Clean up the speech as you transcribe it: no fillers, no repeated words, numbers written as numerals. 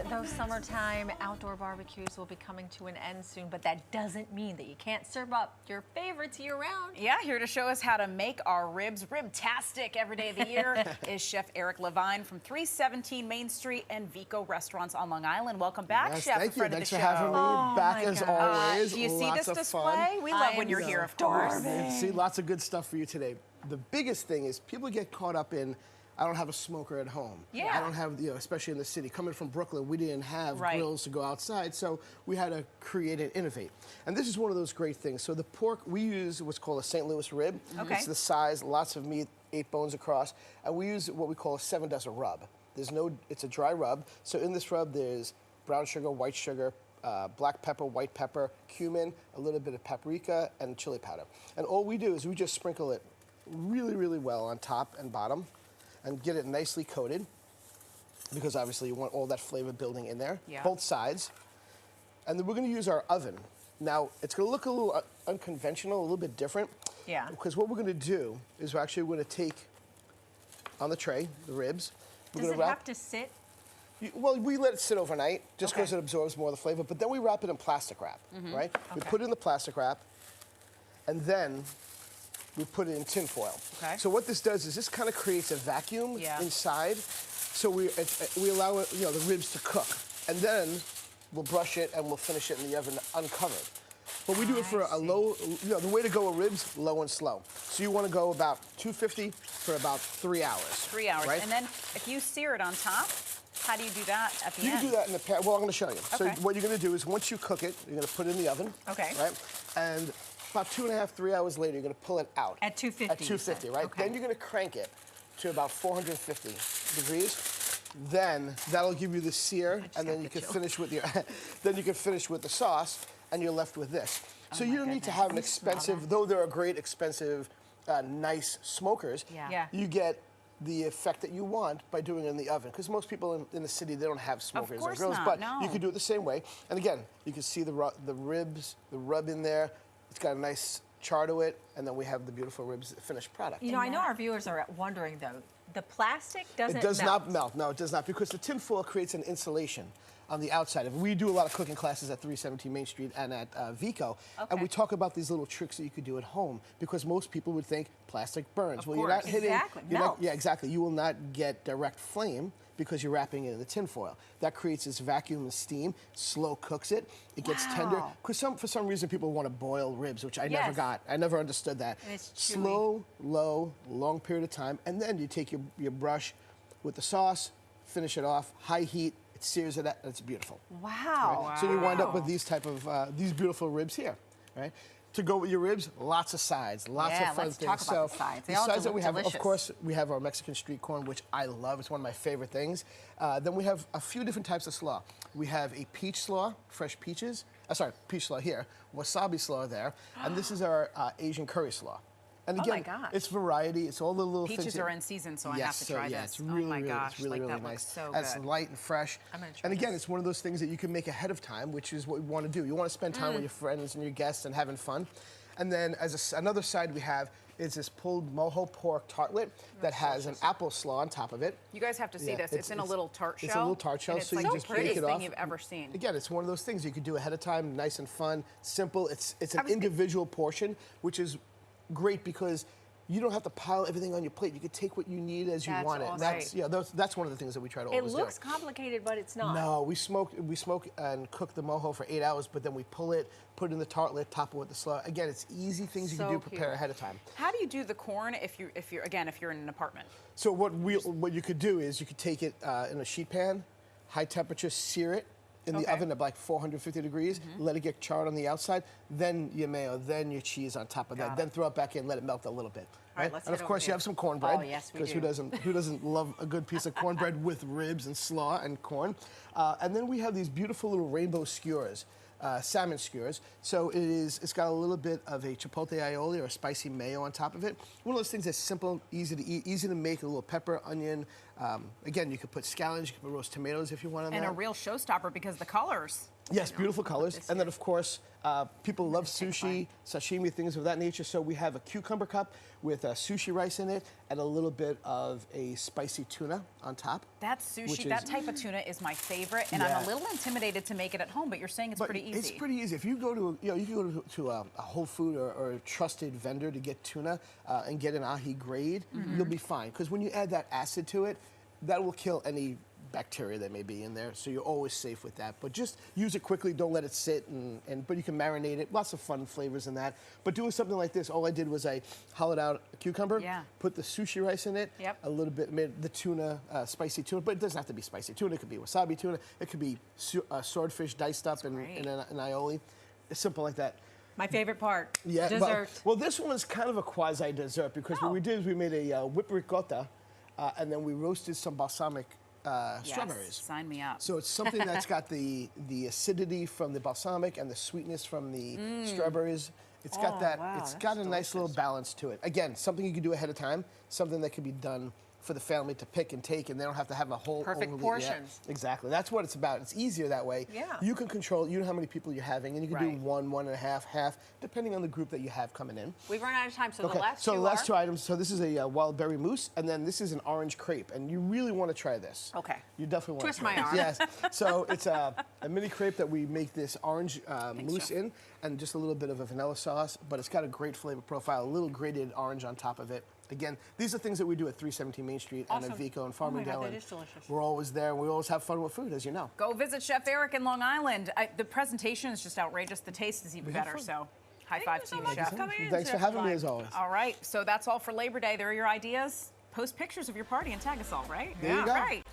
those summertime outdoor barbecues will be coming to an end soon, but that doesn't mean that you can't serve up your favorites year-round. Yeah, here to show us how to make our ribs rib-tastic every day of the year is Chef Eric Levine from 317 Main Street and Vico Restaurants on Long Island. Welcome back, yes, Chef. Thank you. Thanks for show. having me back as always. Do you see Lots this of display? Fun. We love when you're here, of course. See, lots of good stuff for you today. The biggest thing is people get caught up in, I don't have a smoker at home. Yeah. I don't have, especially in the city. Coming from Brooklyn, we didn't have grills to go outside, so we had to create and innovate. And this is one of those great things. So the pork, we use what's called a St. Louis rib. Okay. It's the size, lots of meat, 8 bones across, and we use what we call a 7-dozen rub. It's a dry rub. So in this rub, there's brown sugar, white sugar, black pepper, white pepper, cumin, a little bit of paprika, and chili powder. And all we do is we just sprinkle it really, really well on top and bottom and get it nicely coated, because obviously you want all that flavor building in there, both sides. And then we're gonna use our oven. Now, it's gonna look a little unconventional, a little bit different. Yeah. Because what we're gonna do is we're actually gonna take on the tray, the ribs. Does it have to sit? Well, we let it sit overnight just because it absorbs more of the flavor, but then we wrap it in plastic wrap, right? We put it in the plastic wrap, and then we put it in tin foil. Okay. So what this does is this kind of creates a vacuum inside, so we allow it, the ribs to cook, and then we'll brush it and we'll finish it in the oven uncovered. But we do it for a low, the way to go with ribs, low and slow. So you want to go about 250 for about 3 hours. 3 hours, right? and then if you sear it on top, how do you do that at the end? You can do that in the pan. Well, I'm going to show you. Okay. So what you're going to do is once you cook it, you're going to put it in the oven. Okay. Right? And about 2.5, 3 hours later, you're going to pull it out. At 250. At 250, right? Okay. Then you're going to crank it to about 450 degrees. Then that'll give you the sear, and then you can finish with your, then you can finish with the sauce, and you're left with this. So you don't need to have an expensive, though there are great expensive, nice smokers. Yeah. You get the effect that you want by doing it in the oven, because most people in the city, they don't have smokers or grills, but you can do it the same way. And again, you can see the ribs, the rub in there. It's got a nice char to it, and then we have the beautiful ribs finished product. I know our viewers are wondering though, the plastic doesn't It does not melt. No, it does not, because the tin foil creates an insulation on the outside. We do a lot of cooking classes at 317 Main Street and at Vico, and we talk about these little tricks that you could do at home, because most people would think plastic burns. Well, you're not hitting. Yeah, exactly. You will not get direct flame because you're wrapping it in the tin foil. That creates this vacuum and steam, slow cooks it. It gets tender. Because for some reason people want to boil ribs, which I never got. I never understood that. And it's slow, low, long period of time, and then you take your brush with the sauce, finish it off, high heat. It sears it, and it's beautiful. Wow. Right? So you wind up with these type of these beautiful ribs here, right? To go with your ribs, lots of sides, lots of fun let's things. talk about the sides. They the all sides that look we have, delicious. of course, we have our Mexican street corn, which I love. It's one of my favorite things. Then we have a few different types of slaw. We have a peach slaw, fresh peaches. Peach slaw here, wasabi slaw there, and this is our Asian curry slaw. And again, it's variety. It's all the little things. Peaches are in season, so I have to try this. It's really, oh my gosh, it's really, really that nice. Looks so That's good. light and fresh. I'm gonna try and again, this. it's one of those things that you can make ahead of time, which is what we want to do. You want to spend time with your friends and your guests and having fun. And then as another side we have is this pulled mojo pork tartlet that has an apple slaw on top of it. You guys have to see this. It's in a little tart shell. It's a little tart shell, so you just bake it off. Thing you've ever seen. Again, it's one of those things you could do ahead of time, nice and fun, simple. It's an individual portion, which is great because you don't have to pile everything on your plate. You can take what you need as you want it. Awesome. That's one of the things that we try to always do. It looks complicated, but it's not. No, we smoke and cook the mojo for 8 hours, but then we pull it, put it in the tartlet, top it with the slaw. Again, it's easy things you can do, prepare ahead of time. How do you do the corn if you're in an apartment? So what you could do is you could take it in a sheet pan, high temperature, sear it in the oven at like 450 degrees, let it get charred on the outside, then your mayo, then your cheese on top of that, then throw it back in, let it melt a little bit. Right? And of course you have some cornbread. Oh, yes, we do. Because who doesn't love a good piece of cornbread with ribs and slaw and corn? And then we have these beautiful little rainbow skewers. Salmon skewers. So it's got a little bit of a chipotle aioli or a spicy mayo on top of it. One of those things that's simple, easy to eat, easy to make, a little pepper, onion, Again, you could put scallions, you could put roast tomatoes if you want on And that. a real showstopper because the colors. Yes, beautiful colors. And then, of course, people love sushi, sashimi, things of that nature. So we have a cucumber cup with sushi rice in it and a little bit of a spicy tuna on top. That sushi, that type of tuna is my favorite, and Yeah. I'm a little intimidated to make it at home, but you're saying it's pretty easy. It's pretty easy. If you go to, you can go to a Whole Food or a trusted vendor to get tuna and get an ahi grade, you'll be fine. Because when you add that acid to it, that will kill any bacteria that may be in there, so you're always safe with that. But just use it quickly, don't let it sit, but you can marinate it. Lots of fun flavors in that. But doing something like this, all I did was I hollowed out a cucumber, put the sushi rice in it, a little bit, made the tuna, spicy tuna, but it doesn't have to be spicy tuna. It could be wasabi tuna. It could be swordfish diced up in an aioli. It's simple like that. My favorite part, Yeah, dessert. Well, this one is kind of a quasi-dessert because what we did is we made a whipped ricotta, and then we roasted some balsamic strawberries. Sign me up. So it's something that's got the acidity from the balsamic and the sweetness from the strawberries. It's got that. Wow, It's got a nice little balance to it. Again, something you can do ahead of time. Something that can be done for the family to pick and take, and they don't have to have a whole Perfect portions. Exactly. That's what it's about. It's easier that way. Yeah. You can control. You know how many people you're having, and you can do one, 1.5, half, depending on the group that you have coming in. We've run out of time, so the last So two the last are? two items. So this is a wild berry mousse, and then this is an orange crepe, and you really want to try this. Okay. You definitely want Twist to try my this. arm. Yes. So it's a mini crepe that we make this orange mousse in, and just a little bit of a vanilla sauce, but it's got a great flavor profile, a little grated orange on top of it. Again, these are things that we do at 317 Main Street and at Vico and Farmingdale. that is delicious. We're always there, and we always have fun with food, as you know. Go visit Chef Eric in Long Island. The presentation is just outrageous. The taste is even better, so high five to you, Chef. Thanks for having me, as always. All right, so that's all for Labor Day. There are your ideas. Post pictures of your party and tag us all, right? There you go. Right.